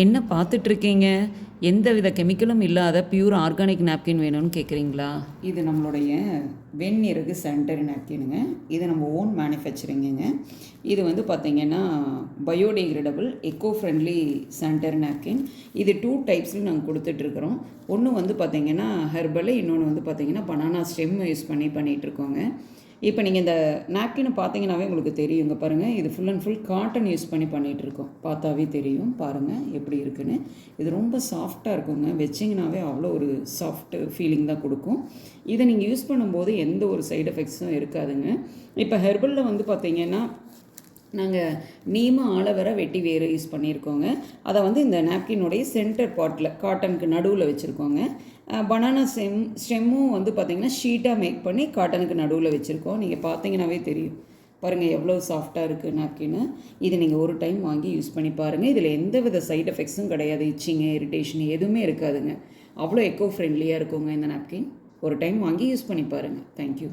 என்ன பார்த்துட்ருக்கீங்க? எந்த வித கெமிக்கலும் இல்லாத பியூர் ஆர்கானிக் நாப்கின் வேணும்னு கேட்குறீங்களா? இது நம்மளுடைய வெண்ணிறகு சானிடரி நாப்கினுங்க. இது நம்ம ஓன் மேனுஃபேக்சரிங்குங்க. இது வந்து பார்த்திங்கன்னா biodegradable echo friendly sanitary napkin. இது 2 டைப்ஸில் நாங்கள் கொடுத்துட்ருக்குறோம். ஒன்று வந்து பார்த்திங்கன்னா ஹெர்பல், இன்னொன்று வந்து பார்த்திங்கன்னா பனானா ஸ்டெம் யூஸ் பண்ணிகிட்ருக்கோங்க. இப்போ நீங்கள் இந்த நாப்கினை பார்த்தீங்கன்னாவே உங்களுக்கு தெரியும். இங்கே பாருங்கள், இது full and full cotton use பண்ணிகிட்ருக்கோம். பார்த்தாவே தெரியும். பாருங்கள் எப்படி இருக்குன்னு. இது ரொம்ப சாஃப்டாக இருக்குங்க. வச்சிங்கனாவே அவ்வளோ ஒரு சாஃப்ட் ஃபீலிங் தான் கொடுக்கும். இதை நீங்கள் யூஸ் பண்ணும்போது எந்த ஒரு சைடு எஃபெக்ட்ஸும் இருக்காதுங்க. இப்போ ஹெர்பலில் வந்து பார்த்திங்கன்னா நாங்கள் நீமு ஆலோவேரா வெட்டி வேறு யூஸ் பண்ணியிருக்கோங்க. அதை வந்து இந்த நாப்கினுடைய சென்டர் பார்ட்டில் காட்டனுக்கு நடுவில் வச்சுருக்கோங்க. பனானா ஸ்டெம்மும் வந்து பார்த்திங்கன்னா ஷீட்டாக மேக் பண்ணி காட்டனுக்கு நடுவில் வச்சுருக்கோம். நீங்கள் பார்த்தீங்கன்னாவே தெரியும். பாருங்கள் எவ்வளோ சாஃப்டாக இருக்குது நாப்கின்னு. இது நீங்கள் ஒரு டைம் வாங்கி யூஸ் பண்ணி பாருங்கள். இதில் எந்த வித சைட் எஃபெக்ட்ஸும் கிடையாது. இச்சிங்கு, இரிட்டேஷன் எதுவுமே இருக்காதுங்க. அவ்வளோ எக்கோ ஃப்ரெண்ட்லியாக இருக்குங்க இந்த நாப்கின். ஒரு டைம் வாங்கி யூஸ் பண்ணி பாருங்கள். தேங்க்யூ.